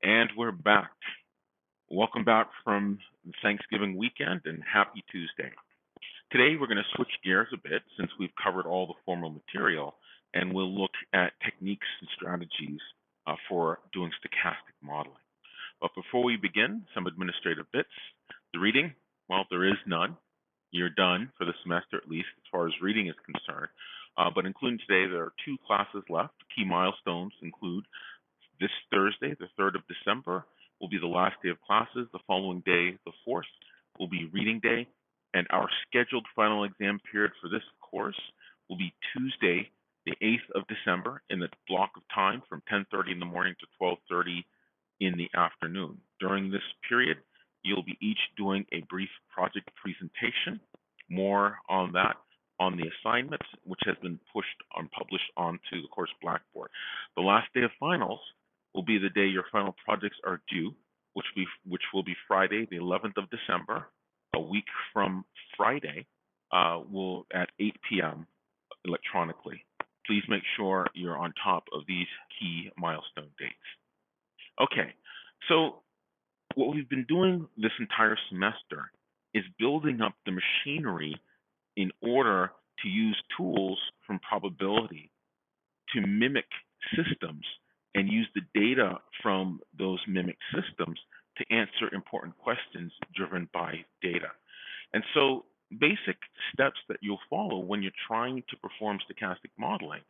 And we're back. Welcome back from Thanksgiving weekend and happy Tuesday. Today we're going to switch gears a bit since we've covered all the formal material, and we'll look at techniques and strategies for doing stochastic modeling. But before we begin, some administrative bits. The reading, well, there is none. You're done for the semester, at least as far as reading is concerned. But including today, there are 2 classes left. Key milestones include this Thursday, the 3rd of December, will be the last day of classes. The following day, the 4th, will be reading day. And our scheduled final exam period for this course will be Tuesday, the 8th of December, in the block of time from 10:30 in the morning to 12:30 in the afternoon. During this period, you'll be each doing a brief project presentation. More on that on the assignments, which has been published onto the course Blackboard. The last day of finals will be the day your final projects are due, which will be Friday, the 11th of December, a week from Friday, at 8 p.m. electronically. Please make sure you're on top of these key milestone dates. Okay, so what we've been doing this entire semester is building up the machinery in order to use tools from probability to mimic systems and use the data from those mimic systems to answer important questions driven by data. And so basic steps that you'll follow when you're trying to perform stochastic modeling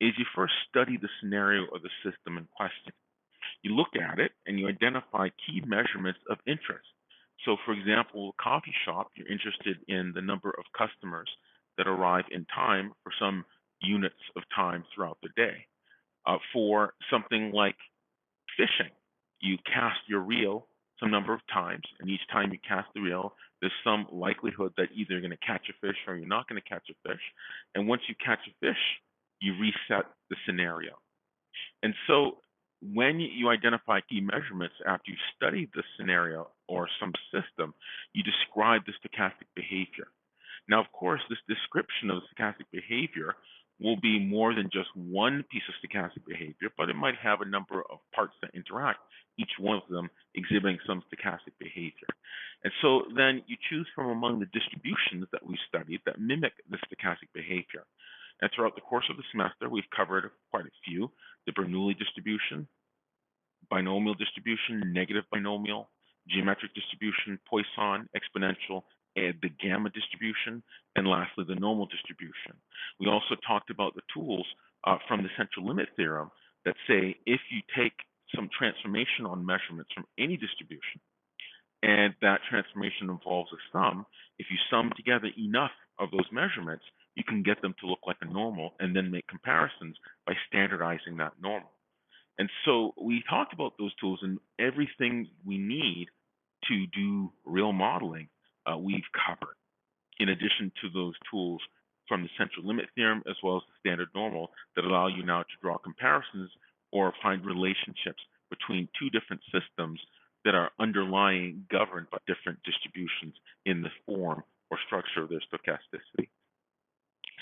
is you first study the scenario or the system in question. You look at it and you identify key measurements of interest. So for example, a coffee shop, you're interested in the number of customers that arrive in time for some units of time throughout the day. For something like fishing, you cast your reel some number of times, and each time you cast the reel, there's some likelihood that either you're going to catch a fish or you're not going to catch a fish. And once you catch a fish, you reset the scenario. And so when you identify key measurements after you've studied the scenario or some system, you describe the stochastic behavior. Now, of course, this description of stochastic behavior will be more than just one piece of stochastic behavior, but it might have a number of parts that interact, each one of them exhibiting some stochastic behavior. And so then you choose from among the distributions that we studied that mimic the stochastic behavior. And throughout the course of the semester, we've covered quite a few: the Bernoulli distribution, binomial distribution, negative binomial, geometric distribution, Poisson, exponential, and the gamma distribution, and lastly, the normal distribution. We also talked about the tools from the central limit theorem that say if you take some transformation on measurements from any distribution, and that transformation involves a sum, if you sum together enough of those measurements, you can get them to look like a normal and then make comparisons by standardizing that normal. And so we talked about those tools, and everything we need to do real modeling we've covered, in addition to those tools from the central limit theorem as well as the standard normal that allow you now to draw comparisons or find relationships between two different systems that are governed by different distributions in the form or structure of their stochasticity.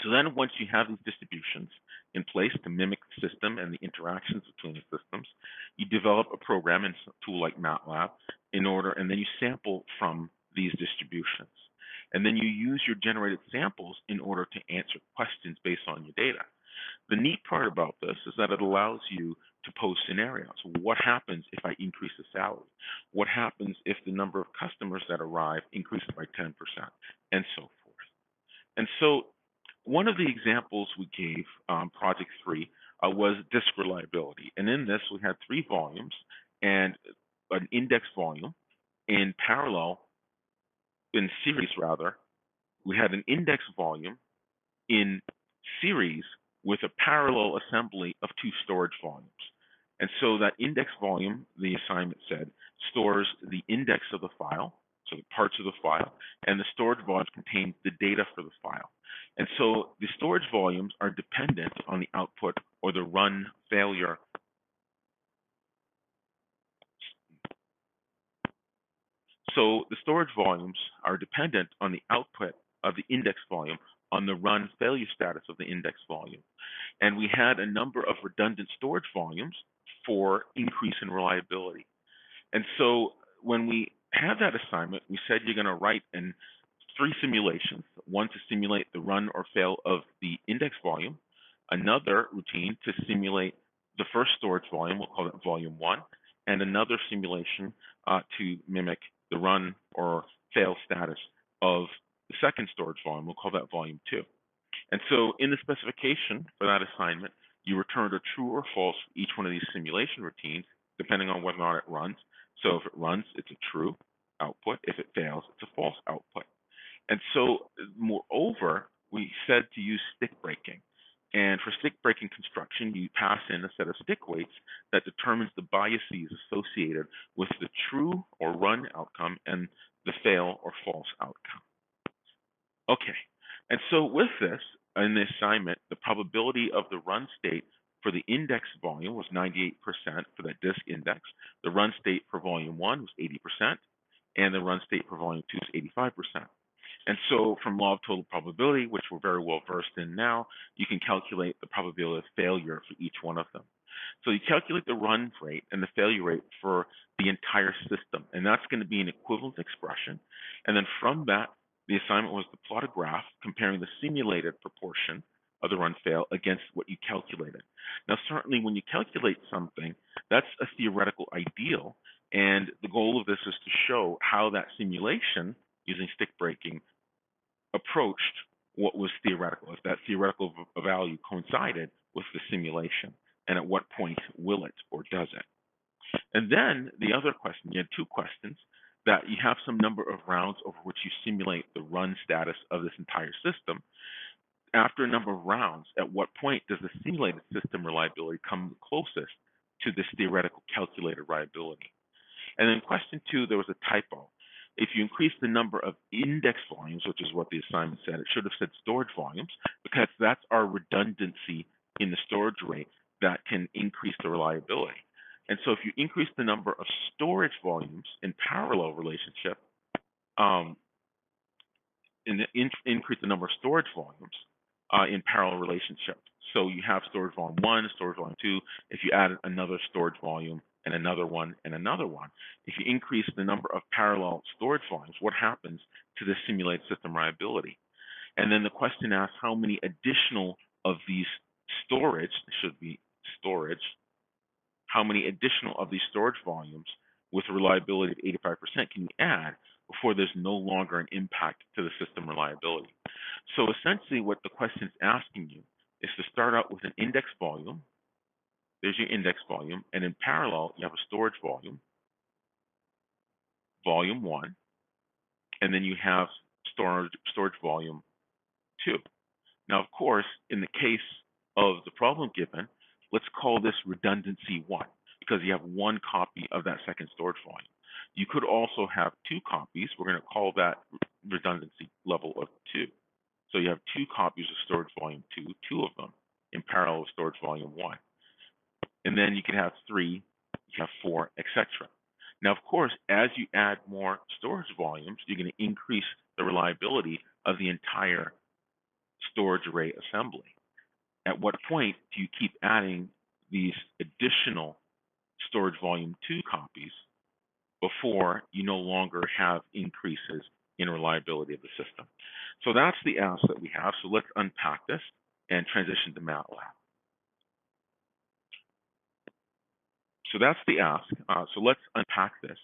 So then once you have these distributions in place to mimic the system and the interactions between the systems, you develop a program in a tool like Matlab and then you sample from these distributions. And then you use your generated samples in order to answer questions based on your data. The neat part about this is that it allows you to pose scenarios. What happens if I increase the salary? What happens if the number of customers that arrive increases by 10%, and so forth? And so one of the examples we gave, Project 3, was disk reliability. And in this, we had 3 volumes and an index volume in series, we had an index volume in series with a parallel assembly of 2 storage volumes. And so that index volume, the assignment said, stores the index of the file, so the parts of the file, and the storage volumes contain the data for the file. And so the storage volumes are dependent on the output or the run failure. So the storage volumes are dependent on the output of the index volume on the run failure status of the index volume. And we had a number of redundant storage volumes for increase in reliability. And so when we had that assignment, we said you're going to write in 3 simulations, one to simulate the run or fail of the index volume, another routine to simulate the first storage volume, we'll call it volume 1, and another simulation to mimic the run or fail status of the second storage volume, we'll call that volume 2. And so in the specification for that assignment, you returned a true or false for each one of these simulation routines, depending on whether or not it runs. So if it runs, it's a true output. If it fails, it's a false output. And so, moreover, we said to use stick breaking. And for stick breaking construction, you pass in a set of stick weights that determines the biases associated with the true or run outcome and the fail or false outcome. Okay, and so with this, in the assignment, the probability of the run state for the index volume was 98% for that disk index. The run state for volume 1 was 80%, and the run state for volume 2 is 85%. And so from law of total probability, which we're very well versed in now, you can calculate the probability of failure for each one of them. So you calculate the run rate and the failure rate for the entire system, and that's going to be an equivalence expression. And then from that, the assignment was to plot a graph comparing the simulated proportion of the run fail against what you calculated. Now, certainly when you calculate something, that's a theoretical ideal, and the goal of this is to show how that simulation using stick breaking approached what was theoretical, if that theoretical value coincided with the simulation, and at what point will it or does it. And then the other question, you had 2 questions, that you have some number of rounds over which you simulate the run status of this entire system. After a number of rounds, at what point does the simulated system reliability come closest to this theoretical calculated reliability? And then question 2, there was a typo. If you increase the number of index volumes, which is what the assignment said, it should have said storage volumes, because that's our redundancy in the storage rate that can increase the reliability. And so if you increase the number of storage volumes in parallel relationship, increase the number of storage volumes in parallel relationship. So you have storage volume 1, storage volume 2. If you add another storage volume and another one and another one, if you increase the number of parallel storage volumes, what happens to the simulated system reliability? And then the question asks how many additional of these storage, should be storage, how many additional of these storage volumes with a reliability of 85% can you add before there's no longer an impact to the system reliability? So essentially what the question is asking you is to start out with an index volume. There's your index volume, and in parallel, you have a storage volume, volume 1, and then you have storage volume 2. Now, of course, in the case of the problem given, let's call this redundancy 1, because you have 1 copy of that second storage volume. You could also have 2 copies. We're going to call that redundancy level of 2. So you have 2 copies of storage volume 2, 2 of them in parallel with storage volume 1. And then you can have 3, you have 4, etc. Now, of course, as you add more storage volumes, you're going to increase the reliability of the entire storage array assembly. At what point do you keep adding these additional storage volume 2 copies before you no longer have increases in reliability of the system? So that's the ask that we have. So let's unpack this and transition to MATLAB. So that's the ask. So let's unpack this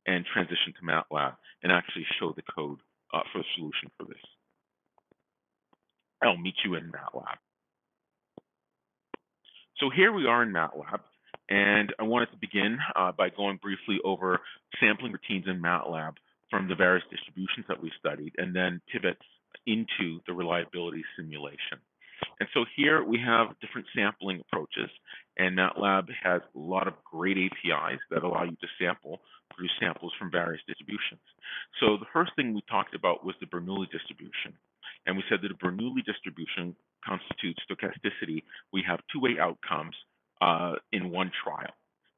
and transition to MATLAB and actually show the code for the solution for this. I'll meet you in MATLAB. So here we are in MATLAB, and I wanted to begin by going briefly over sampling routines in MATLAB from the various distributions that we studied, and then pivot into the reliability simulation. And so here we have different sampling approaches, and MATLAB has a lot of great APIs that allow you to produce samples from various distributions. So the first thing we talked about was the Bernoulli distribution. And we said that a Bernoulli distribution constitutes stochasticity. We have 2-way outcomes in one trial.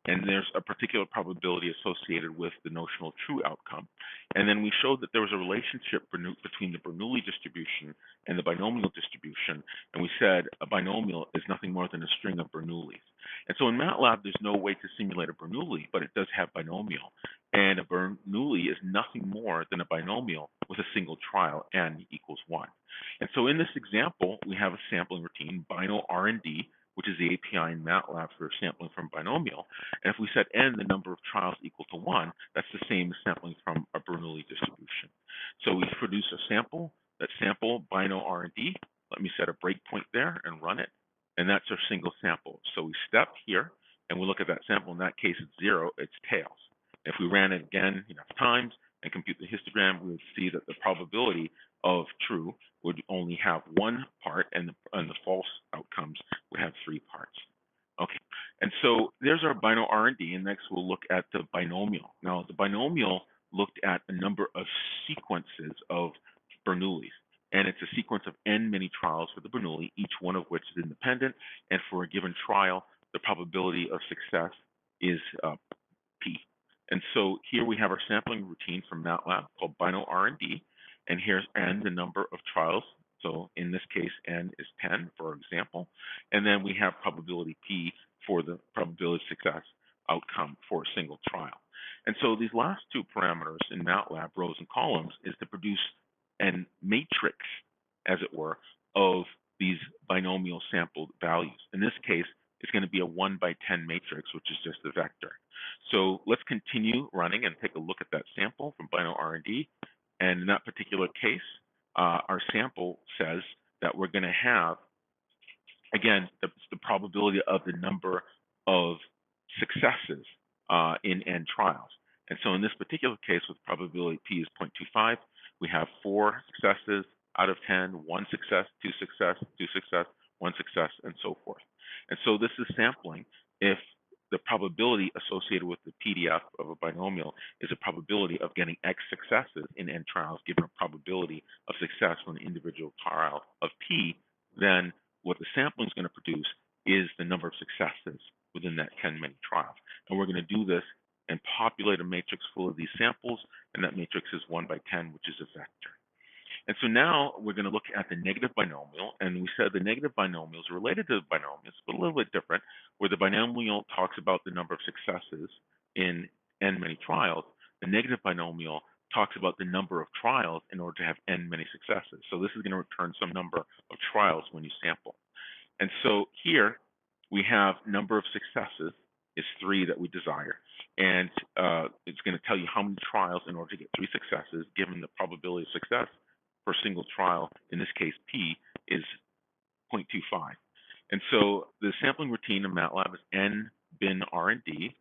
and there's a particular probability associated with the notional true outcome. And then we showed that there was a relationship between the Bernoulli distribution and the binomial distribution, and we said a binomial is nothing more than a string of Bernoullis. And so in Matlab, there's no way to simulate a Bernoulli, but it does have binomial. And a Bernoulli is nothing more than a binomial with a single trial, n equals 1. And so in this example, we have a sampling routine, bino R&D, which is the API in Matlab for sampling from binomial. And if we set n, the number of trials equal to 1, that's the same as sampling from a Bernoulli distribution. So we produce a sample, that sample bino R&D. Let me set a breakpoint there and run it. And that's our single sample. So we step here and we look at that sample. In that case, it's 0, it's tails. If we ran it again enough times and compute the histogram, we would see that the probability of true would only have one part, and the false outcomes would have 3 parts. Okay, and so there's our bino R&D, and next we'll look at the binomial. Now, the binomial looked at a number of sequences of Bernoullis, and it's a sequence of n many trials for the Bernoulli, each one of which is independent, and for a given trial, the probability of success is p. And so here we have our sampling routine from Matlab called bino R&D, and here's n, the number of trials. So in this case, n is 10, for example. And then we have probability p for the probability of success outcome for a single trial. And so these last 2 parameters in Matlab, rows and columns, is to produce a matrix, as it were, of these binomial sampled values. In this case, it's going to be a 1 by 10 matrix, which is just a vector. So let's continue running and take a look at that sample from bino R&D. And in that particular case, our sample says that we're going to have, again, the probability of the number of successes in n trials. And so in this particular case, with probability p is 0.25, we have 4 successes out of 10, 1 success, 2 success, 2 success, 1 success, and so forth. And so this is sampling if the probability associated with the PDF of a binomial is a probability of getting X successes in n trials, given a probability of success for an individual trial of P, then what the sampling is going to produce is the number of successes within that 10 many trials. And we're going to do this and populate a matrix full of these samples, and that matrix is 1 by 10, which is a vector. And so now we're going to look at the negative binomial, and we said the negative binomial is related to the binomials, but a little bit different, where the binomial talks about the number of successes in n many trials. The negative binomial talks about the number of trials in order to have n many successes. So this is going to return some number of trials when you sample. And so here we have number of successes is 3 that we desire. And it's going to tell you how many trials in order to get 3 successes, given the probability of success for a single trial, in this case, P, is 0.25. And so the sampling routine in Matlab is n bin R&D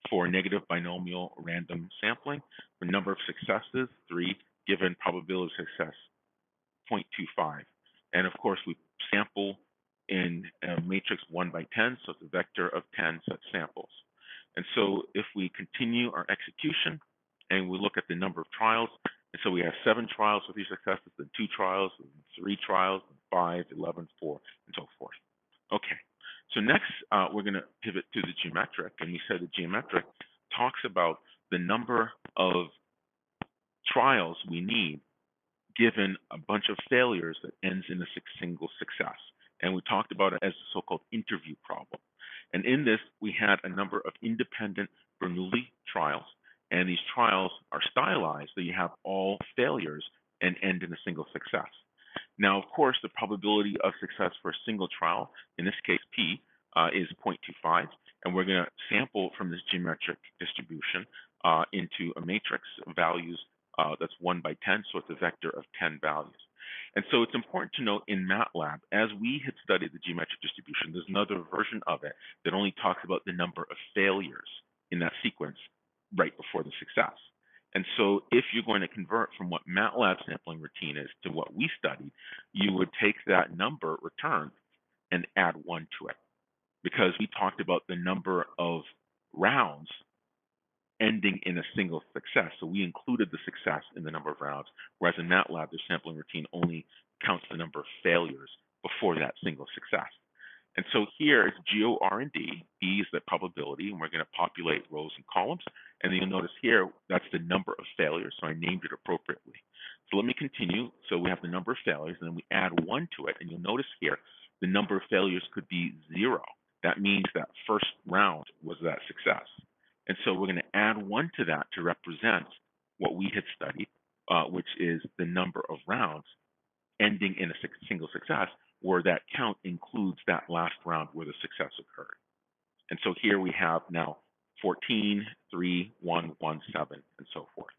for negative binomial random sampling. The number of successes, 3, given probability of success, 0.25. And of course, we sample in a matrix 1 by 10, so it's a vector of 10 such samples. And so if we continue our execution and we look at the number of trials, and so we have 7 trials with 3 successes, then 2 trials, then 3 trials, then 5, 11, 4, and so forth. Okay, so next we're going to pivot to the geometric, and we said the geometric talks about the number of trials we need given a bunch of failures that ends in a single success. And we talked about it as the so-called interview problem. And in this, we had a number of independent Bernoulli trials, and these trials are stylized so you have all failures and end in a single success. Now, of course, the probability of success for a single trial, in this case P, is 0.25, and we're going to sample from this geometric distribution into a matrix of values that's 1 by 10, so it's a vector of 10 values. And so it's important to note in Matlab, as we had studied the geometric distribution, there's another version of it that only talks about the number of failures in that sequence right before the success. And so if you're going to convert from what Matlab sampling routine is to what we studied, you would take that number returned and add 1 to it, because we talked about the number of rounds ending in a single success. So we included the success in the number of rounds, whereas in Matlab, the sampling routine only counts the number of failures before that single success. And so here it's GOR&D. B is the probability, and we're going to populate rows and columns. And then you'll notice here that's the number of failures, so I named it appropriately. So let me continue. So we have the number of failures, and then we add 1 to it. And you'll notice here the number of failures could be 0. That means that first round was that success. And so we're going to add 1 to that to represent what we had studied, which is the number of rounds ending in a single success, where that count includes that last round where the success occurred. And so here we have now 14, 3, 1, 1, 7, and so forth.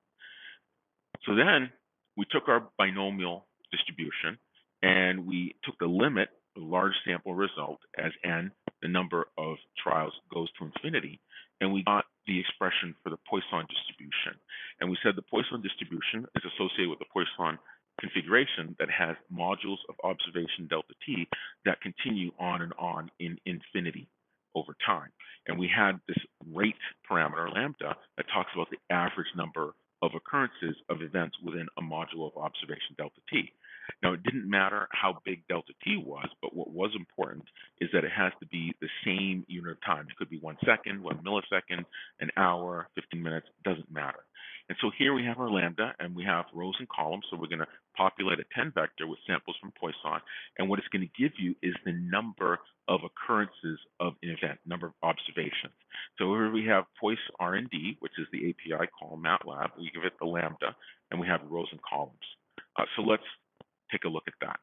So then we took our binomial distribution and we took the limit, the large sample result, as n, the number of trials goes to infinity, and we got the expression for the Poisson distribution. And we said the Poisson distribution is associated with the Poisson configuration that has modules of observation delta t that continue on in infinity over time. And we had this rate parameter, lambda, that talks about the average number of occurrences of events within a module of observation delta t. Now, it didn't matter how big delta t was, but what was important is that it has to be the same unit of time. It could be 1 second, 1 millisecond, an hour, 15 minutes, doesn't matter. And so here we have our lambda, and we have rows and columns. So we're going to populate a 10 vector with samples from Poisson. And what it's going to give you is the number of occurrences of an event, number of observations. So here we have Poisson R&D, which is the API call Matlab. We give it the lambda, and we have rows and columns. So let's take a look at that.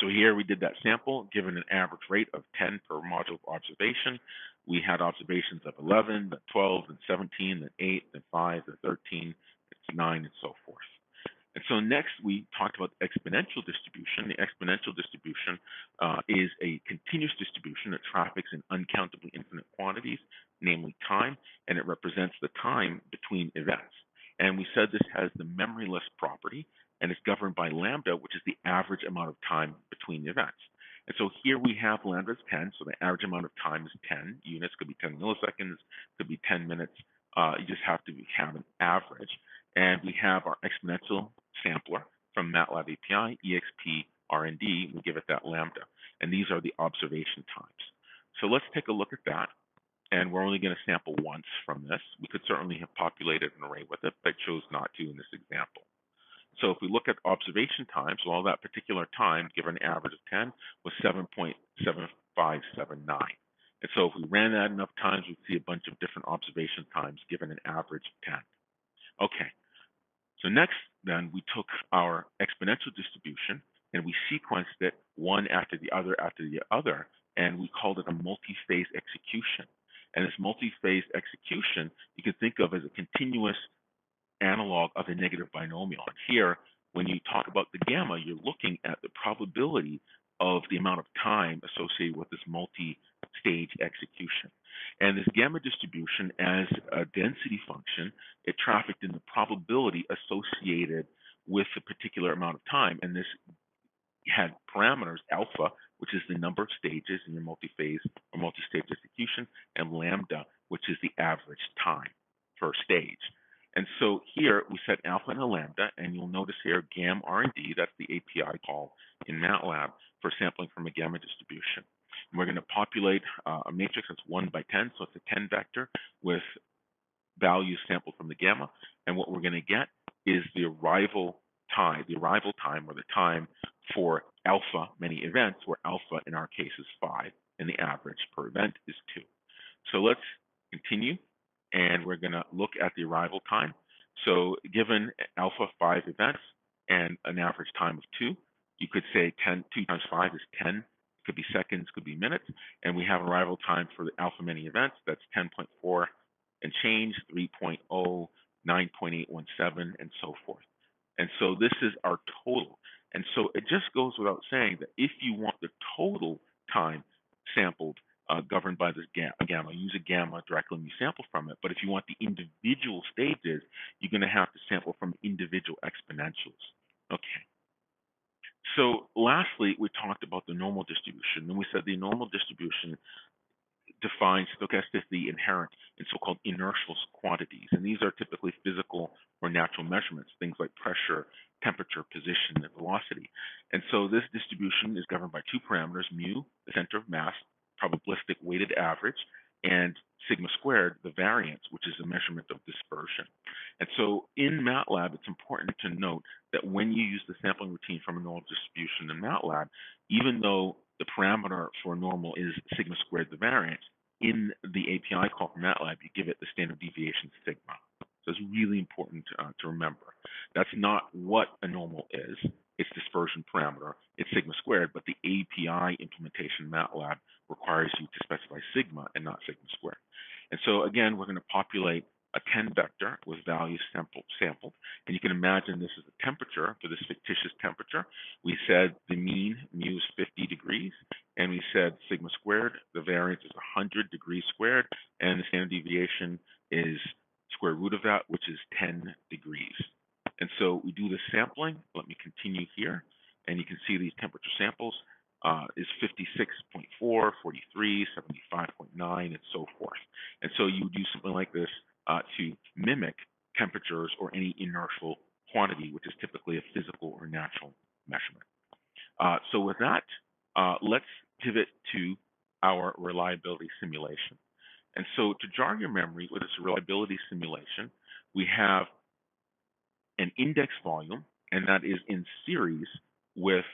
So here we did that sample, given an average rate of 10 per module of observation. We had observations of 11, then 12, then 17, then 8, then 5, then 13, 9, and so forth. And so next we talked about the exponential distribution. The exponential distribution is a continuous distribution that traffics in uncountably infinite quantities, namely time, and it represents the time between events. And we said this has the memoryless property, and it's governed by lambda, which is the average amount of time between events. And so here we have lambda is 10, so the average amount of time is 10 units, could be 10 milliseconds, could be 10 minutes. You just have to have an average. And we have our exponential sampler from Matlab API, exp R&D, we give it that lambda. And these are the observation times. So let's take a look at that. And we're only going to sample once from this. We could certainly have populated an array with it, but I chose not to in this example. So if we look at observation times, well, that particular time, given an average of 10, was 7.7579. And so if we ran that enough times, we'd see a bunch of different observation times given an average of 10. Okay, so next then we took our exponential distribution and we sequenced it one after the other, and we called it a multi-phase execution. And this multi-phase execution you can think of as a continuous analog of a negative binomial. And here, when you talk about the gamma, you're looking at the probability of the amount of time associated with this multi-stage execution. And this gamma distribution, as a density function, it trafficked in the probability associated with a particular amount of time. And this had parameters, alpha, which is the number of stages in your multi-phase or multi-stage execution, and lambda, which is the average time per stage. And so here we set alpha and a lambda, and you'll notice here gam R&D, that's the API call in MATLAB for sampling from a gamma distribution. And we're going to populate a matrix that's 1 by 10, so it's a 10 vector with values sampled from the gamma. And what we're going to get is the arrival time, or the time for alpha many events, where alpha in our case is 5, and the average per event is 2. So let's continue. And we're going to look at the arrival time. So given alpha 5 events and an average time of 2, you could say 2 times 5 is 10. It could be seconds, could be minutes. And we have arrival time for the alpha many events. That's 10.4 and change, 3.0, 9.817, and so forth. And so this is our total. And so it just goes without saying that if you want the total time sampled, governed by this gamma, use a gamma directly when you sample from it. But if you want the individual stages, you're going to have to sample from individual exponentials. Okay. So lastly, we talked about the normal distribution, and we said the normal distribution defines stochasticity inherent in so-called inertial quantities. And these are typically physical or natural measurements, things like pressure, temperature, position, and velocity. And so this distribution is governed by two parameters, mu, the center of mass, probabilistic weighted average, and sigma squared, the variance, which is a measurement of dispersion. And so in Matlab, it's important to note that when you use the sampling routine from a normal distribution in Matlab, even though the parameter for normal is sigma squared, the variance, in the API call from Matlab, you give it the standard deviation sigma. So it's really important to remember. That's not what a normal is. It's dispersion parameter. It's sigma squared, but the API implementation in Matlab requires you to specify sigma and not sigma squared. And so again, we're going to populate a 10 vector with values sampled. And you can imagine this is the temperature for this fictitious temperature. We said the mean, mu, is 50 degrees. And we said sigma squared, the variance is 100 degrees squared. And the standard deviation is square root of that, which is 10 degrees. And so we do the sampling. Let me continue here. And you can see these temperature samples is 56.4, 43, 75.9, and so forth. And so you do something like this to mimic temperatures or any inertial quantity, which is typically a physical or natural measurement. So with that, let's pivot to our reliability simulation. And so to jog your memory with this reliability simulation, we have an index volume, and that is in series with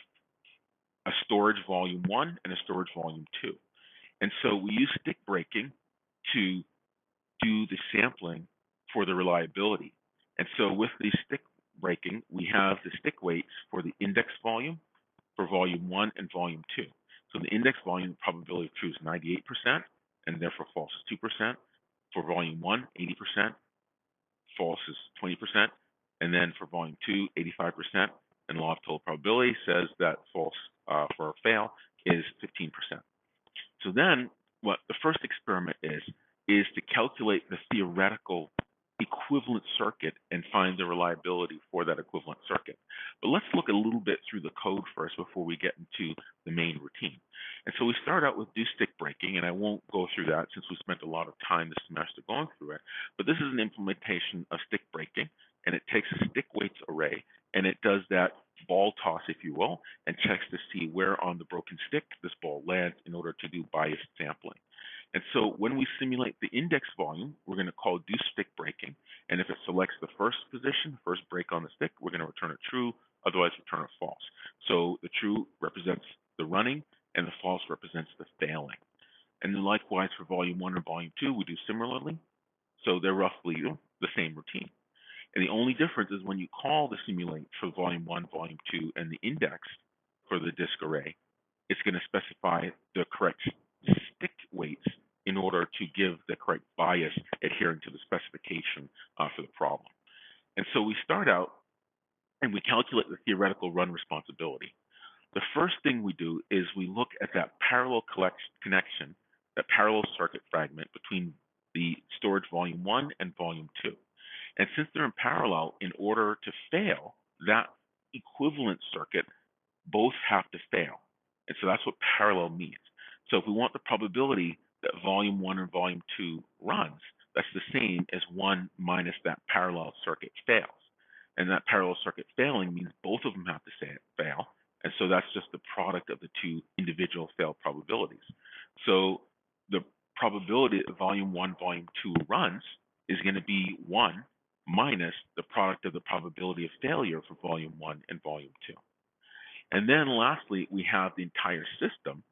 a storage volume 1 and a storage volume 2. And so we use stick breaking to do the sampling for the reliability. And so with the stick breaking, we have the stick weights for the index volume for volume 1 and volume 2. So the index volume, the probability of true is 98%, and therefore false is 2%. For volume 1, 80%, false is 20%. And then for volume 2, 85%. And law of total probability says that false for a fail is 15%. So then what the first experiment is to calculate the theoretical equivalent circuit and find the reliability for that equivalent circuit. But let's look a little bit through the code first before we get into the main routine. And so we start out with do stick breaking, and I won't go through that since we spent a lot of time this semester going through it. But this is an implementation of stick breaking, and it takes a stick weights array, and it does that ball toss, if you will, and checks to see where on the broken stick this ball lands in order to do biased sampling. And so when we simulate the index volume, we're going to call do stick breaking. And if it selects the first position, first break on the stick, we're going to return a true, otherwise return a false. So the true represents the running, and the false represents the failing. And then likewise for volume 1 and volume 2, we do similarly. So they're roughly the same routine. And the only difference is when you call the simulate for volume 1, volume 2, and the index for the disk array, it's going to specify the correct stick weights in order to give the correct bias adhering to the specification for the problem. And so we start out and we calculate the theoretical run responsibility. The first thing we do is we look at that parallel connection, that parallel circuit fragment between the storage volume 1 and volume 2. And since they're in parallel, in order to fail, that equivalent circuit, both have to fail. And so that's what parallel means. So if we want the probability that volume 1 and volume 2 runs, that's the same as 1 minus that parallel circuit fails. And that parallel circuit failing means both of them have to fail. And so that's just the product of the two individual fail probabilities. So the probability that volume 1, volume 2 runs is going to be 1 minus the product of the probability of failure for volume 1 and volume 2. And then lastly, we have the entire system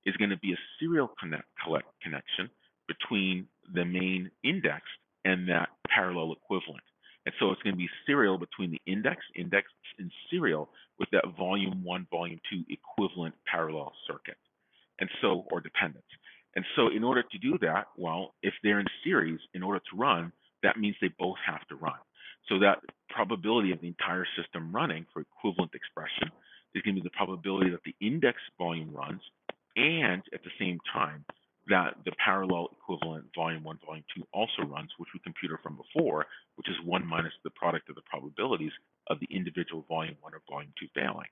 is going to be a serial connection between the main index and that parallel equivalent. And so it's going to be serial between the index, and serial with that volume 1, volume 2 equivalent parallel circuit, and so, or dependence. And so in order to do that, well, if they're in series, in order to run, that means they both have to run. So that probability of the entire system running for equivalent expression is going to be the probability that the index volume runs, and at the same time that the parallel equivalent volume 1, volume 2 also runs, which we computed from before, which is 1 minus the product of the probabilities of the individual volume 1 or volume 2 failing.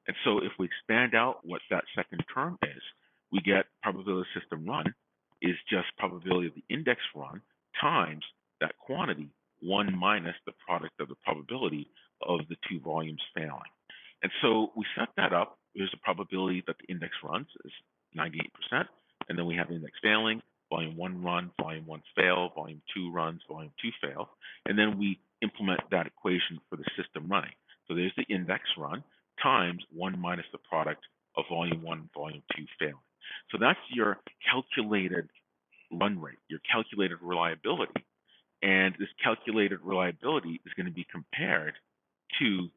And so if we expand out what that second term is, we get probability of the system run is just probability of the index run times that quantity, 1 minus the product of the probability of the two volumes failing. And so we set that up. There's a probability that the index runs is 98%, and then we have index failing, volume 1 runs, volume 1 fail, volume 2 runs, volume 2 fail, and then we implement that equation for the system running. So there's the index run times 1 minus the product of volume 1 and volume 2 failing. So that's your calculated run rate, your calculated reliability. And this calculated reliability is going to be compared to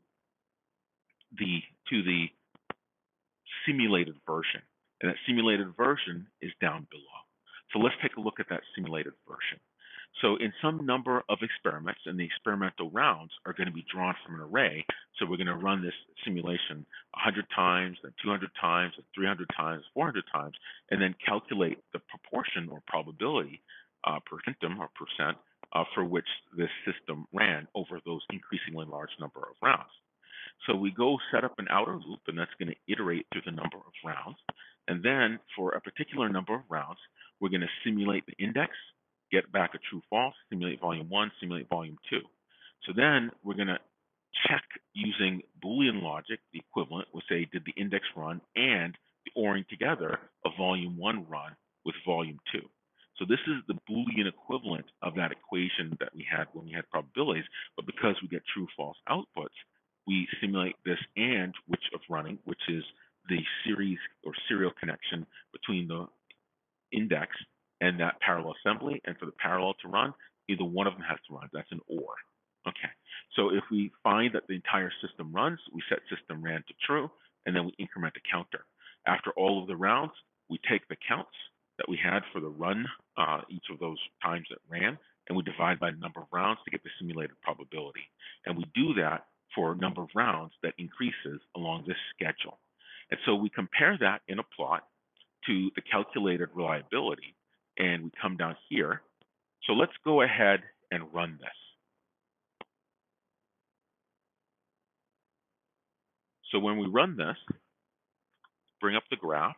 the simulated version. And that simulated version is down below. So let's take a look at that simulated version. So in some number of experiments, and the experimental rounds are going to be drawn from an array. So we're going to run this simulation 100 times, then 200 times, then 300 times, 400 times, and then calculate the proportion or probability percentum or percent for which this system ran over those increasingly large number of rounds. So we go set up an outer loop, and that's going to iterate through the number of rounds. And then for a particular number of rounds, we're going to simulate the index, get back a true false, simulate volume 1, simulate volume 2. So then we're going to check using Boolean logic, the equivalent, we'll say, did the index run and the ORing together of volume 1 run with volume 2. So this is the Boolean equivalent of that equation that we had when we had probabilities, but because we get true false outputs, we simulate this and which of running, which is the series or serial connection between the index and that parallel assembly. And for the parallel to run, either one of them has to run. That's an OR. Okay. So if we find that the entire system runs, we set system ran to true, and then we increment a counter. After all of the rounds, we take the counts that we had for the run, each of those times that ran, and we divide by the number of rounds to get the simulated probability. And we do that for a number of rounds that increases along this schedule. And so we compare that in a plot to the calculated reliability, and we come down here. So let's go ahead and run this. So when we run this, bring up the graph.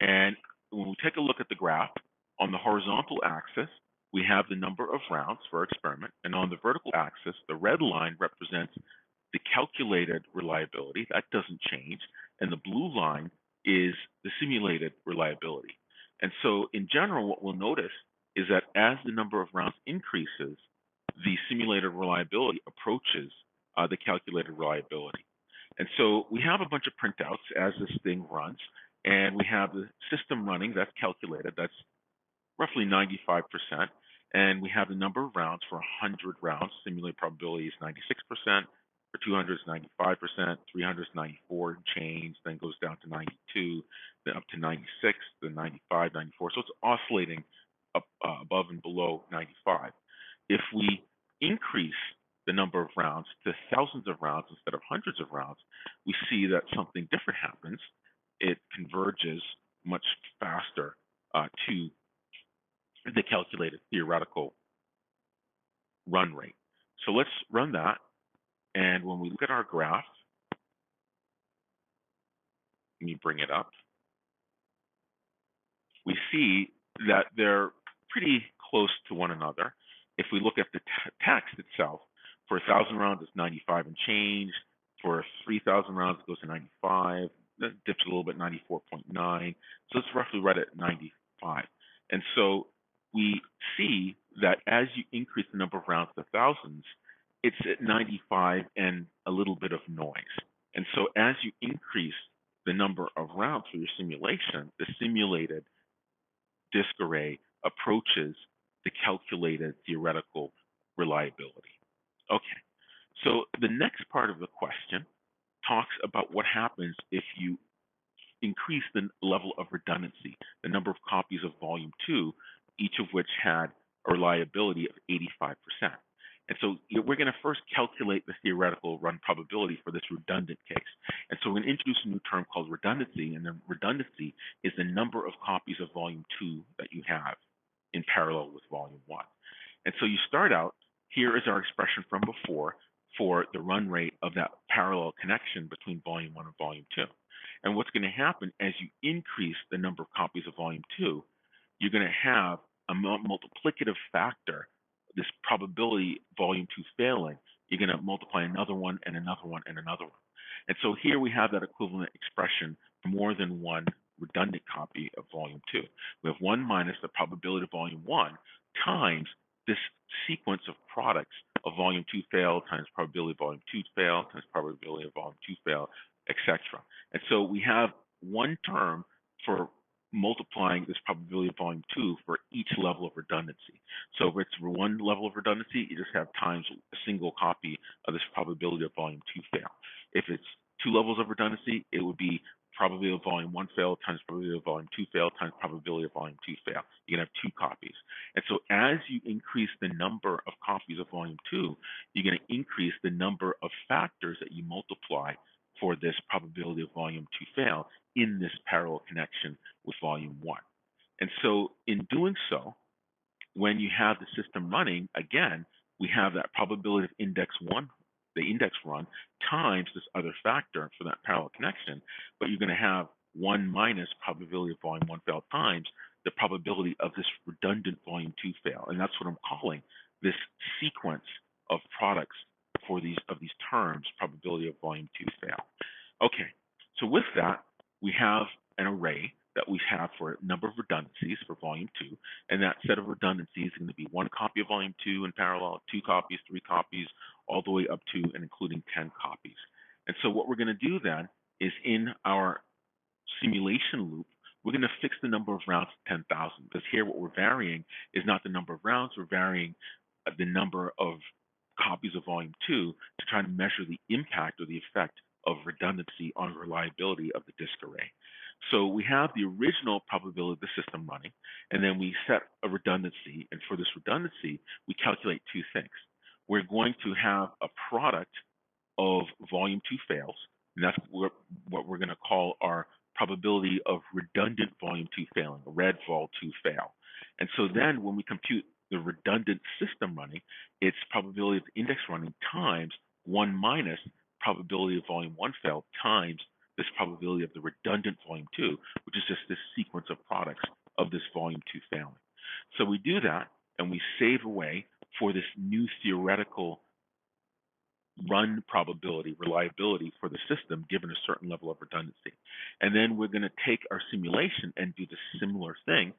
And when we take a look at the graph, on the horizontal axis, we have the number of rounds for our experiment. And on the vertical axis, the red line represents the calculated reliability. That doesn't change. And the blue line is the simulated reliability. And so in general, what we'll notice is that as the number of rounds increases, the simulated reliability approaches the calculated reliability. And so we have a bunch of printouts as this thing runs. And we have the system running, that's calculated, that's roughly 95%. And we have the number of rounds for 100 rounds. Simulated probability is 96%, for 200 is 95%, 300 is 94 and change, then goes down to 92, then up to 96, then 95, 94. So it's oscillating up above and below 95. If we increase the number of rounds to thousands of rounds instead of hundreds of rounds, we see that something different happens. It converges much faster to the calculated theoretical run rate. So let's run that. And when we look at our graph, let me bring it up, we see that they're pretty close to one another. If we look at the text itself, for 1,000 rounds, it's 95 and change. For 3,000 rounds, it goes to 95. That dips a little bit, 94.9. So it's roughly right at 95. And so we see that as you increase the number of rounds to thousands, it's at 95 and a little bit of noise. And so as you increase the number of rounds for your simulation, the simulated disk array approaches the calculated theoretical reliability. Okay, so the next part of the question talks about what happens if you increase the level of redundancy, the number of copies of volume 2, each of which had a reliability of 85%. And so we're going to first calculate the theoretical run probability for this redundant case. And so we're going to introduce a new term called redundancy, and then redundancy is the number of copies of volume 2 that you have in parallel with volume 1. And so you start out here is our expression from before for the run rate of that parallel connection between volume 1 and volume 2. And what's going to happen as you increase the number of copies of volume 2, you're going to have a multiplicative factor, this probability volume 2 failing. You're going to multiply another one and another one and another one. And so here we have that equivalent expression for more than one redundant copy of volume 2. We have 1 minus the probability of volume 1 times this sequence of products of volume 2 fail times probability of volume 2 fail times probability of volume 2 fail, etc. And so we have one term for multiplying this probability of volume 2 for each level of redundancy. So if it's for one level of redundancy, you just have times a single copy of this probability of volume 2 fail. If it's 2 levels of redundancy, it would be probability of volume 1 fail times probability of volume 2 fail times probability of volume 2 fail. You're going to have 2 copies. And so as you increase the number of copies of volume 2, you're going to increase the number of factors that you multiply for this probability of volume 2 fail in this parallel connection with volume 1. And so in doing so, when you have the system running, again, we have that probability of index 1, the index run, times this other factor for that parallel connection, but you're going to have 1 minus probability of volume 1 fail times the probability of this redundant volume 2 fail. And that's what I'm calling this sequence of products for these terms, probability of volume 2 fail. Okay, so with that, we have an array that we have for a number of redundancies for volume 2, and that set of redundancies is going to be 1 copy of volume 2 in parallel, 2 copies, 3 copies, all the way up to and including 10 copies. And so what we're going to do then is in our simulation loop, we're going to fix the number of rounds to 10,000, because here what we're varying is not the number of rounds, we're varying the number of copies of volume 2 to try to measure the impact or the effect of redundancy on reliability of the disk array. So we have the original probability of the system running, and then we set a redundancy. And for this redundancy, we calculate 2 things. We're going to have a product of volume 2 fails, and that's what we're going to call our probability of redundant volume 2 failing, red vol 2 fail. And so then when we compute the redundant system running, it's probability of the index running times 1 minus probability of volume 1 fail times this probability of the redundant volume 2, which is just this sequence of products of this volume 2 failing. So we do that, and we save away for this new theoretical run probability, reliability for the system given a certain level of redundancy. And then we're going to take our simulation and do the similar thing.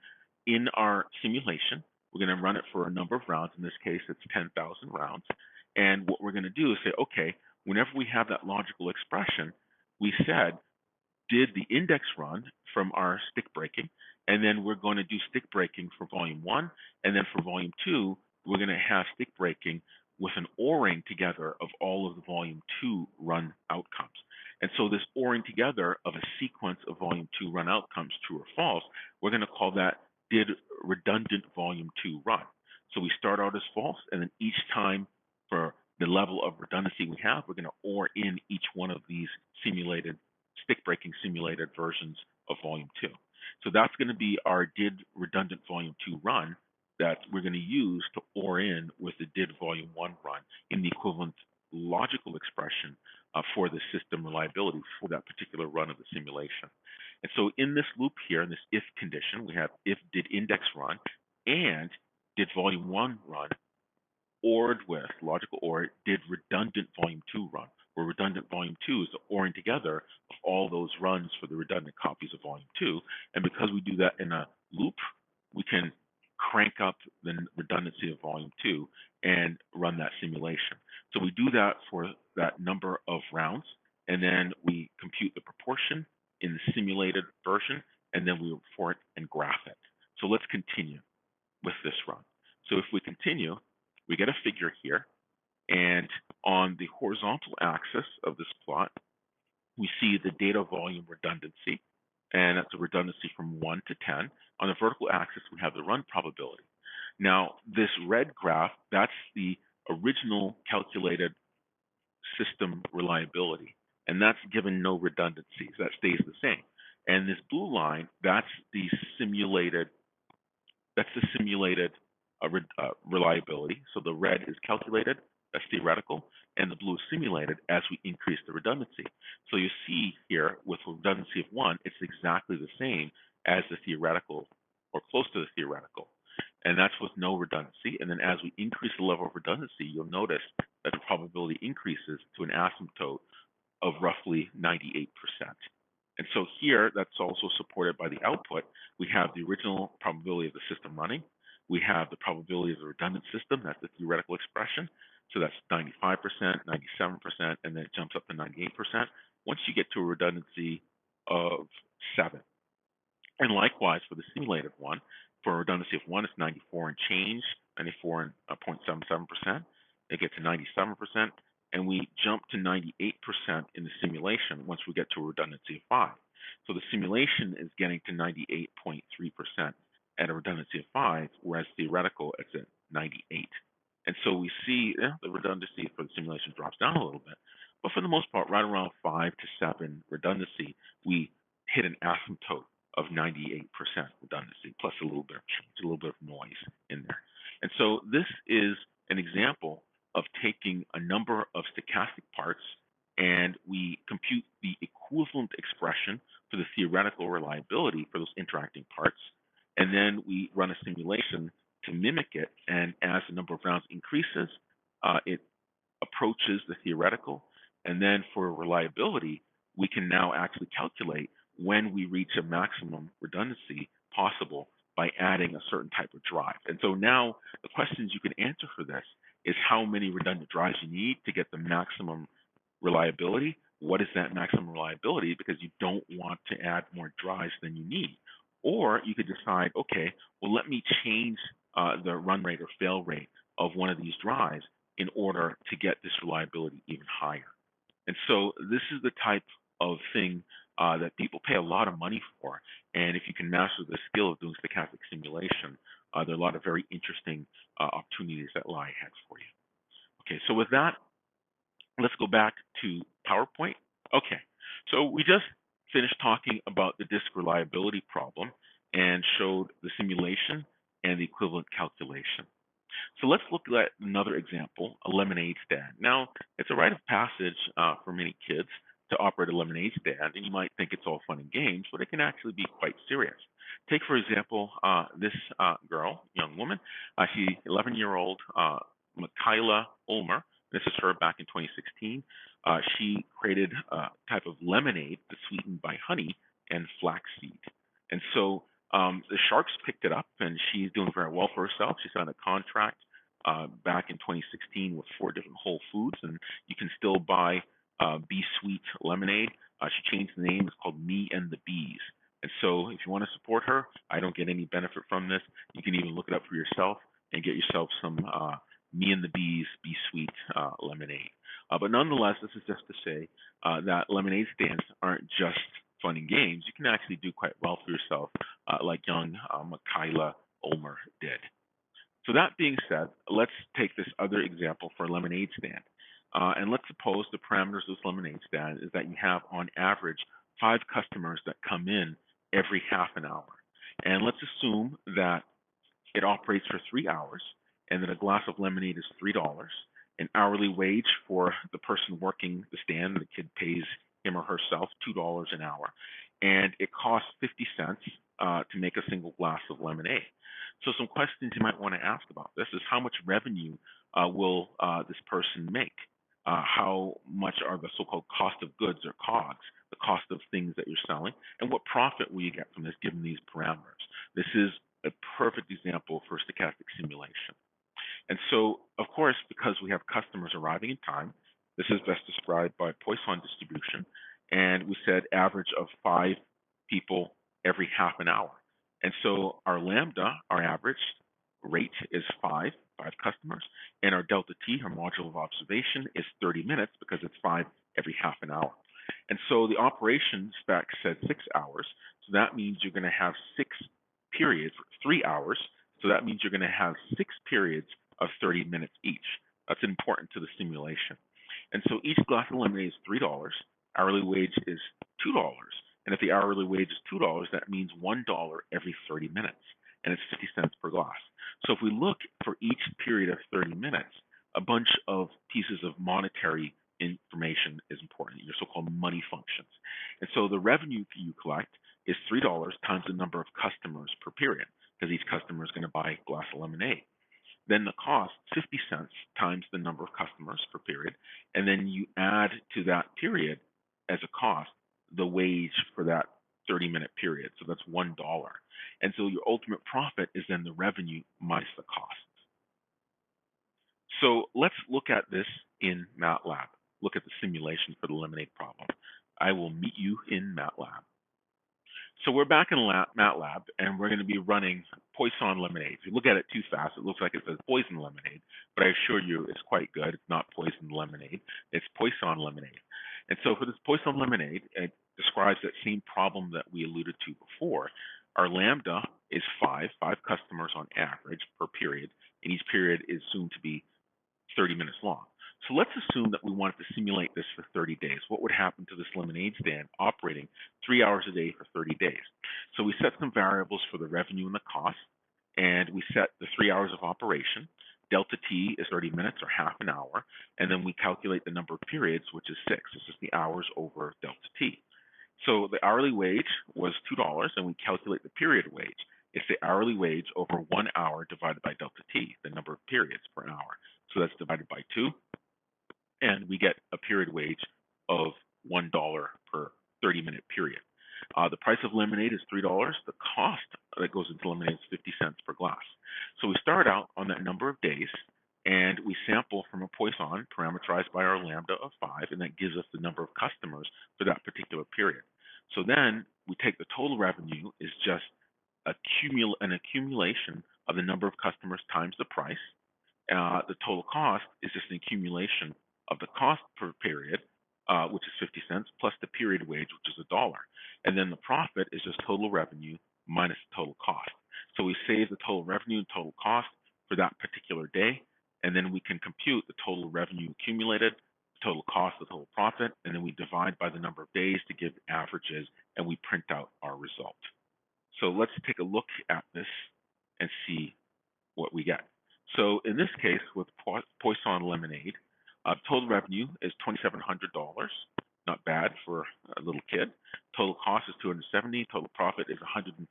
In our simulation, we're going to run it for a number of rounds. In this case, it's 10,000 rounds. And what we're going to do is say, okay, whenever we have that logical expression, we said, did the index run from our stick breaking, and then we're going to do stick breaking for volume 1, and then for volume 2, we're going to have stick breaking with an ORing together of all of the volume 2 run outcomes. And so this ORing together of a sequence of volume 2 run outcomes, true or false, we're going to call that did redundant volume 2 run. So we start out as false, and then each time for the level of redundancy we have, we're going to OR in each one of these simulated, stick-breaking simulated versions of volume 2. So that's going to be our did redundant volume 2 run that we're going to use to OR in with the did volume 1 run in the equivalent logical expression for the system reliability for that particular run of the simulation. And so in this loop here, in this if condition, we have if did index run and did volume 1 run ORed with, logical OR, did redundant volume 2 run, where redundant volume 2 is the ORing together of all those runs for the redundant copies of volume 2. And because we do that in a loop, we can crank up the redundancy of volume 2 and run that simulation. So we do that for that number of rounds, and then we compute the proportion in the simulated version, and then we report and graph it. So let's continue with this run. So if we continue, we get a figure here, and on the horizontal axis of this plot, we see the data volume redundancy, and that's a redundancy from 1 to 10. On the vertical axis, we have the run probability. Now, this red graph, that's the original calculated system reliability, and that's given no redundancies. That stays the same. And this blue line, that's the simulated reliability. So the red is calculated, that's theoretical, and the blue is simulated as we increase the redundancy. So you see here with redundancy of 1, it's exactly the same as the theoretical or close to the theoretical. And that's with no redundancy. And then as we increase the level of redundancy, you'll notice that the probability increases to an asymptote of roughly 98%. And so here, that's also supported by the output. We have the original probability of the system running. We have the probability of the redundant system, that's the theoretical expression. So that's 95%, 97%, and then it jumps up to 98% once you get to a redundancy of 7. And likewise for the simulated one, for a redundancy of 1, it's 94 and change, 94.77%. It gets to 97%, and we jump to 98% in the simulation once we get to a redundancy of 5. So the simulation is getting to 98.3% at a redundancy of 5, whereas theoretical it's at 98. And so we see the redundancy for the simulation drops down a little bit, but for the most part, right around 5 to 7 redundancy, we hit an asymptote of 98% redundancy, plus a little bit of change, a little bit of noise in there. And so this is an example of taking a number of stochastic parts and we compute the equivalent expression for the theoretical reliability for those interacting parts, and then we run a simulation to mimic it, and as the number of rounds increases, it approaches the theoretical, and then for reliability, we can now actually calculate when we reach a maximum redundancy possible by adding a certain type of drive. And so now the questions you can answer for this is how many redundant drives you need to get the maximum reliability. What is that maximum reliability? Because you don't want to add more drives than you need. Or you could decide, okay, well, let me change the run rate or fail rate of one of these drives in order to get this reliability even higher. And so this is the type of thing that people pay a lot of money for. And if you can master the skill of doing stochastic simulation, there are a lot of very interesting opportunities that lie ahead for you. Okay, so with that, let's go back to PowerPoint. Okay, so we just finished talking about the disk reliability problem and showed the simulation and the equivalent calculation. So let's look at another example, a lemonade stand. Now, it's a rite of passage for many kids to operate a lemonade stand, and you might think it's all fun and games, but it can actually be quite serious. Take, for example, this girl, young woman. She's 11-year-old Michaela Ulmer. This is her back in 2016. She created a type of lemonade that's sweetened by honey and flaxseed. And so the Sharks picked it up, and she's doing very well for herself. She signed a contract back in 2016 with 4 different Whole Foods, and you can still buy Be Sweet lemonade. She changed the name. It's called Me and the Bees. And so if you want to support her, I don't get any benefit from this. You can even look it up for yourself and get yourself some Me and the Bees Be Sweet lemonade. But nonetheless, this is just to say that lemonade stands aren't just fun and games. You can actually do quite well for yourself, like young Michaela Ulmer did. So that being said, let's take this other example for a lemonade stand. And let's suppose the parameters of this lemonade stand is that you have, on average, 5 customers that come in every half an hour. And let's assume that it operates for 3 hours, and that a glass of lemonade is $3. An hourly wage for the person working the stand, the kid pays him or herself $2 an hour. And it costs 50 cents to make a single glass of lemonade. So some questions you might want to ask about this is how much revenue will this person make? How much are the so-called cost of goods or COGS, the cost of things that you're selling, and what profit will you get from this given these parameters? This is a perfect example for stochastic simulation. And so, of course, because we have customers arriving in time, this is best described by Poisson Distribution, and we said average of 5 people every half an hour. And so our lambda, our average rate is 5 customers, and our delta t, our module of observation, is 30 minutes because it's 5 every half an hour. And so the operation spec said 6 hours, so that means you're going to have 6 periods, 3 hours, so that means you're going to have 6 periods of 30 minutes each. That's important to the simulation. And so each glass of lemonade is $3, hourly wage is $2, and if the hourly wage is $2, that means $1 every 30 minutes. and it's 50 cents per glass. So if we look for each period of 30 minutes, a bunch of pieces of monetary information is important, your so-called money functions. And so the revenue you collect is $3 times the number of customers per period, because each customer is going to buy a glass of lemonade. Then the cost, 50 cents times the number of customers per period, and then you add to that period as a cost the wage for that 30-minute period. So that's $1. And so your ultimate profit is then the revenue minus the cost. So let's look at this in Matlab. Look at the simulation for the lemonade problem. I will meet you in Matlab. So we're back in Matlab, and we're going to be running Poisson lemonade. If you look at it too fast, it looks like it says poison lemonade, but I assure you it's quite good. It's not poison lemonade. It's Poisson lemonade. And so for this Poisson lemonade, it describes that same problem that we alluded to before. Our lambda is five customers on average per period, and each period is assumed to be 30 minutes long. So let's assume that we wanted to simulate this for 30 days. What would happen to this lemonade stand operating 3 hours a day for 30 days? So we set some variables for the revenue and the cost, and we set the 3 hours of operation. Delta T is 30 minutes or half an hour, and then we calculate the number of periods, which is 6. This is the hours over Delta T. So the hourly wage was $2, and we calculate the period wage. It's the hourly wage over 1 hour divided by Delta T, the number of periods per hour. So that's divided by 2, and we get a period wage of $1 per 30-minute period. The price of lemonade is $3. The cost that goes into lemonade is 50 cents per glass. So we start out on that number of days, and we sample from a Poisson parameterized by our lambda of 5, and that gives us the number of customers for that particular period. So then we take the total revenue is just an accumulation of the number of customers times the price. The total cost is just an accumulation of the cost per period, which is 50 cents, plus the period wage, which is $1. And then the profit is just total revenue minus the total cost. So we save the total revenue and total cost for that particular day, and then we can compute the total revenue accumulated, the total cost, the total profit, and then we divide by the number of days to give averages, and we print out our result. So let's take a look at this and see what we get. So in this case, with Poisson lemonade, total revenue is $2,700. Not bad for a little kid. Total cost is $270. Total profit is $156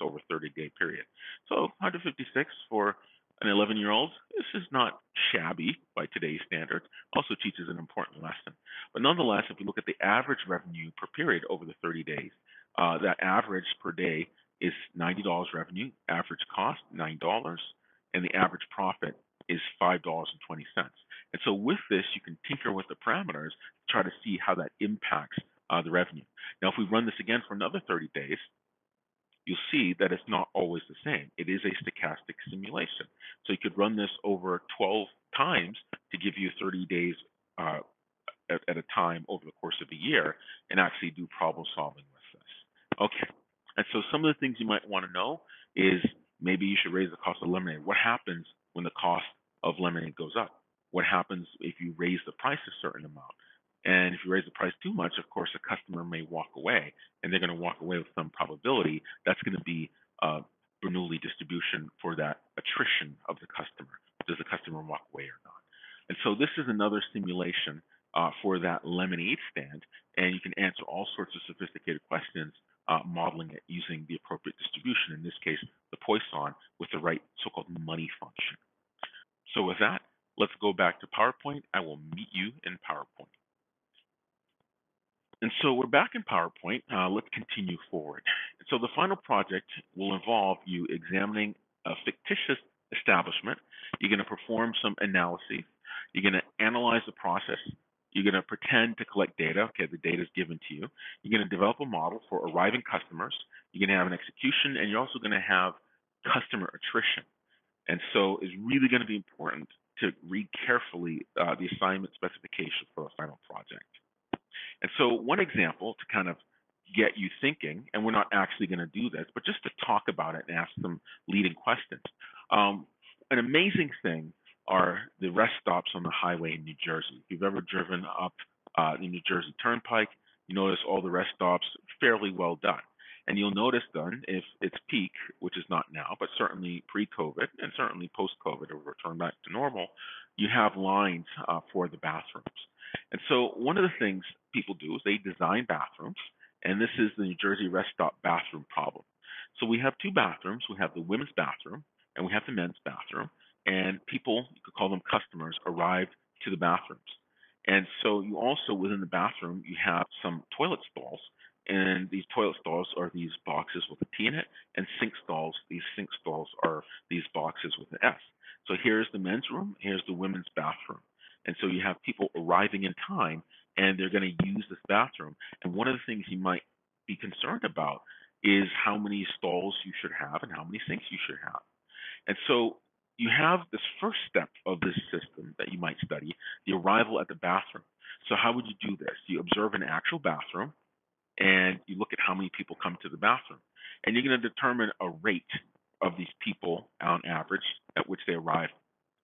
over a 30-day period. So $156 for an 11-year-old. This is not shabby by today's standards. Also teaches an important lesson. But nonetheless, if you look at the average revenue per period over the 30 days, that average per day is $90 revenue, average cost $9, and the average profit is $5.20. And so with this, you can tinker with the parameters to try to see how that impacts the revenue. Now, if we run this again for another 30 days, you'll see that it's not always the same. It is a stochastic simulation. So you could run this over 12 times to give you 30 days at a time over the course of a year and actually do problem solving with this. Okay, and so some of the things you might want to know is maybe you should raise the cost of lemonade. What happens when the cost of lemonade goes up? What happens if you raise the price a certain amount? And if you raise the price too much, of course, a customer may walk away, and they're going to walk away with some probability. That's going to be Bernoulli distribution for that attrition of the customer. Does the customer walk away or not? And so this is another simulation for that lemonade stand, and you can answer all sorts of sophisticated questions modeling it using the appropriate distribution, in this case, the Poisson, with the right so-called money function. So with that, let's go back to PowerPoint. I will meet you in PowerPoint. And so we're back in PowerPoint. Let's continue forward. So the final project will involve you examining a fictitious establishment. You're going to perform some analyses. You're going to analyze the process. You're going to pretend to collect data. Okay, the data is given to you. You're going to develop a model for arriving customers. You're going to have an execution, and you're also going to have customer attrition. And so it's really going to be important to read carefully the assignment specification for a final project. And so one example to kind of get you thinking, and we're not actually going to do this, but just to talk about it and ask some leading questions. An amazing thing are the rest stops on the highway in New Jersey. If you've ever driven up the New Jersey Turnpike, you notice all the rest stops fairly well done. And you'll notice then if it's peak, which is not now, but certainly pre-COVID and certainly post-COVID or return back to normal, you have lines for the bathrooms. And so one of the things people do is they design bathrooms, and this is the New Jersey rest stop bathroom problem. So we have two bathrooms. We have the women's bathroom and we have the men's bathroom. And people, you could call them customers, arrive to the bathrooms. And so you also, within the bathroom, you have some toilet stalls. And these toilet stalls are these boxes with a T in it, and sink stalls, these sink stalls are these boxes with an S. So here's the men's room, here's the women's bathroom. And so you have people arriving in time, and they're going to use this bathroom. And one of the things you might be concerned about is how many stalls you should have and how many sinks you should have. And so you have this first step of this system that you might study, the arrival at the bathroom. So how would you do this? You observe an actual bathroom, and you look at how many people come to the bathroom. And you're going to determine a rate of these people on average at which they arrive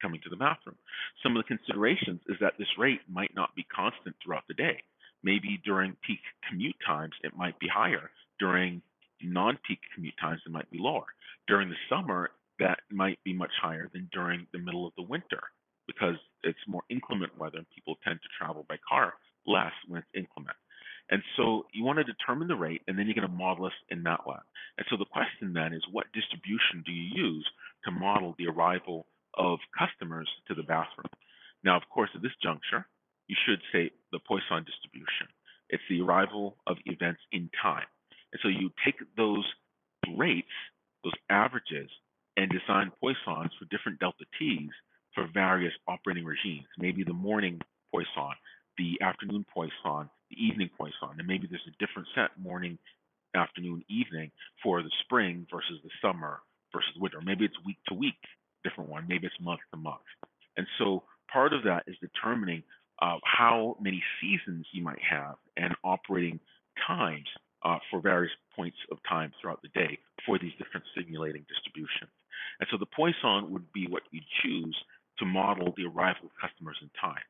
coming to the bathroom. Some of the considerations is that this rate might not be constant throughout the day. Maybe during peak commute times, it might be higher. During non-peak commute times, it might be lower. During the summer, that might be much higher than during the middle of the winter because it's more inclement weather and people tend to travel by car less when it's inclement. And so you want to determine the rate, and then you're going to model this in Matlab. And so the question then is, what distribution do you use to model the arrival of customers to the bathroom? Now, of course, at this juncture, you should say the Poisson distribution. It's the arrival of events in time. And so you take those rates, those averages, and design Poissons for different delta t's for various operating regimes. Maybe the morning Poisson, the afternoon Poisson, the evening Poisson, and maybe there's a different set morning, afternoon, evening for the spring versus the summer versus winter. Maybe it's week to week, different one. Maybe it's month to month. And so part of that is determining how many seasons you might have and operating times for various points of time throughout the day for these different simulating distributions. And so the Poisson would be what you choose to model the arrival of customers in time.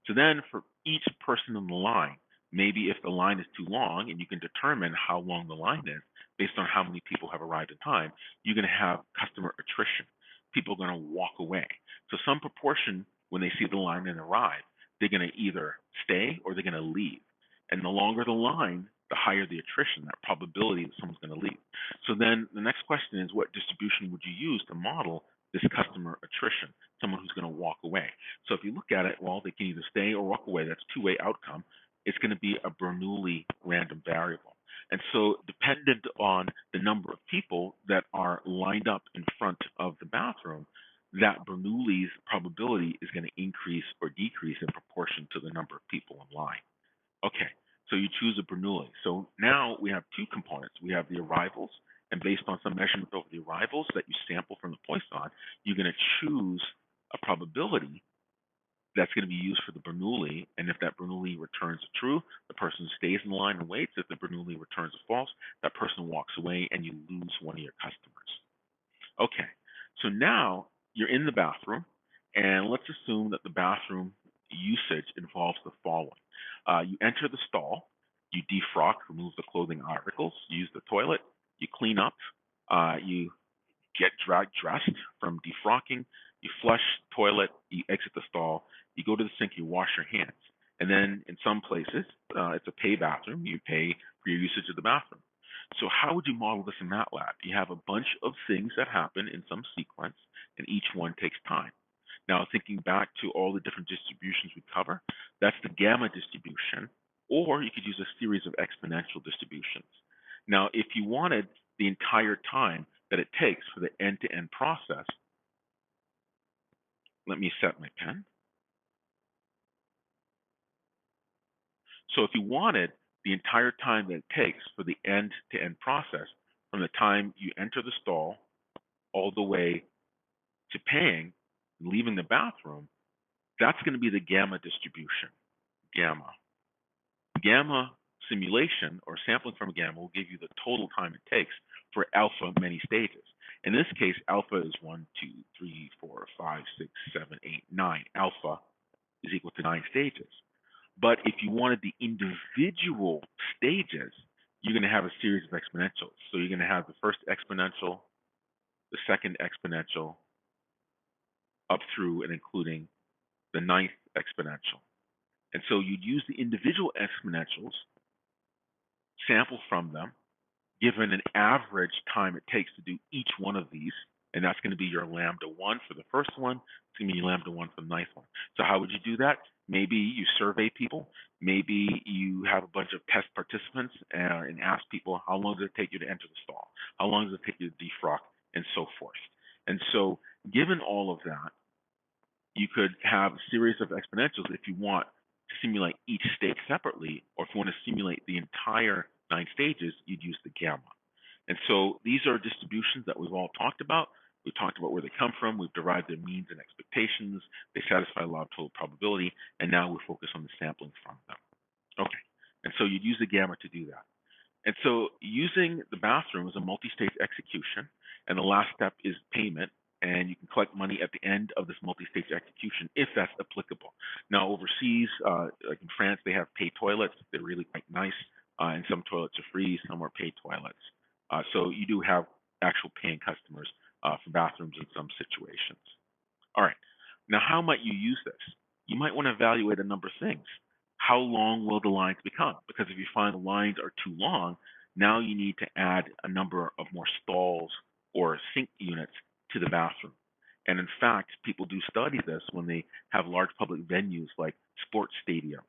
So then for each person in the line, maybe if the line is too long and you can determine how long the line is based on how many people have arrived in time, you're going to have customer attrition. People are going to walk away. So some proportion, when they see the line and arrive, they're going to either stay or they're going to leave. And the longer the line, the higher the attrition, that probability that someone's going to leave. So then the next question is, what distribution would you use to model this customer attrition, someone who's going to walk away? So if you look at it, well, they can either stay or walk away. That's two-way outcome. It's going to be a Bernoulli random variable. And so dependent on the number of people that are lined up in front of the bathroom, that Bernoulli's probability is going to increase or decrease in proportion to the number of people in line. Okay, so you choose a Bernoulli. So now we have two components. We have the arrivals, and based on some measurement over the arrivals that you sample from the Poisson, you're going to choose a probability that's going to be used for the Bernoulli. And if that Bernoulli returns true, the person stays in the line and waits. If the Bernoulli returns false, that person walks away and you lose one of your customers. Okay, so now you're in the bathroom, and let's assume that the bathroom usage involves the following. You enter the stall, you defrock, remove the clothing articles, use the toilet, you clean up, you get dressed from defrocking, you flush toilet, you exit the stall, you go to the sink, you wash your hands. And then in some places, it's a pay bathroom, you pay for your usage of the bathroom. So how would you model this in Matlab? You have a bunch of things that happen in some sequence, and each one takes time. Now, thinking back to all the different distributions we cover, that's the gamma distribution, or you could use a series of exponential distributions. Now, if you wanted the entire time that it takes for the end-to-end process, let me set my pen. So if you wanted the entire time that it takes for the end-to-end process, from the time you enter the stall all the way to paying and leaving the bathroom, that's going to be the gamma distribution, gamma. Gamma simulation or sampling from gamma will give you the total time it takes for alpha many stages. In this case, alpha is 1, 2, 3, 4, 5, 6, 7, 8, 9. Alpha is equal to 9 stages. But if you wanted the individual stages, you're going to have a series of exponentials. So you're going to have the first exponential, the second exponential, up through and including the ninth exponential. And so you'd use the individual exponentials, sample from them, given an average time it takes to do each one of these, and that's going to be your lambda 1 for the first one. It's going to be your lambda 1 for the ninth one. So how would you do that? Maybe you survey people. Maybe you have a bunch of test participants and ask people, how long does it take you to enter the stall? How long does it take you to defrock? And so forth. And so given all of that, you could have a series of exponentials if you want to simulate each stage separately, or if you want to simulate the entire 9 stages, you'd use the gamma. And so these are distributions that we've all talked about. We've talked about where they come from. We've derived their means and expectations. They satisfy law of total probability. And now we focus on the sampling from them. Okay. And so you'd use the gamma to do that. And so using the bathroom is a multi-stage execution. And the last step is payment. And you can collect money at the end of this multi-stage execution if that's applicable. Now, overseas, like in France, they have paid toilets. They're really quite nice. And some toilets are free, some are paid toilets. So you do have actual paying customers for bathrooms in some situations. All right. Now, how might you use this? You might want to evaluate a number of things. How long will the lines become? Because if you find the lines are too long, now you need to add a number of more stalls or sink units to the bathroom. And in fact, people do study this when they have large public venues like sports stadiums.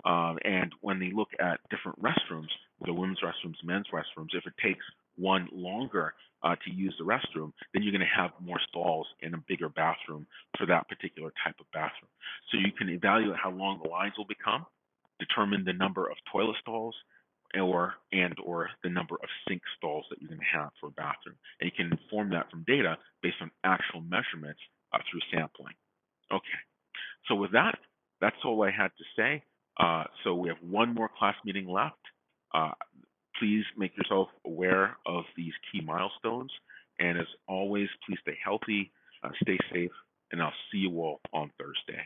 And when they look at different restrooms, the women's restrooms, men's restrooms, if it takes one longer to use the restroom, then you're going to have more stalls in a bigger bathroom for that particular type of bathroom. So you can evaluate how long the lines will become, determine the number of toilet stalls, or the number of sink stalls that you're going to have for a bathroom. And you can inform that from data based on actual measurements through sampling. Okay. So with that, that's all I had to say. So we have one more class meeting left. Please make yourself aware of these key milestones. And as always, please stay healthy, stay safe, and I'll see you all on Thursday.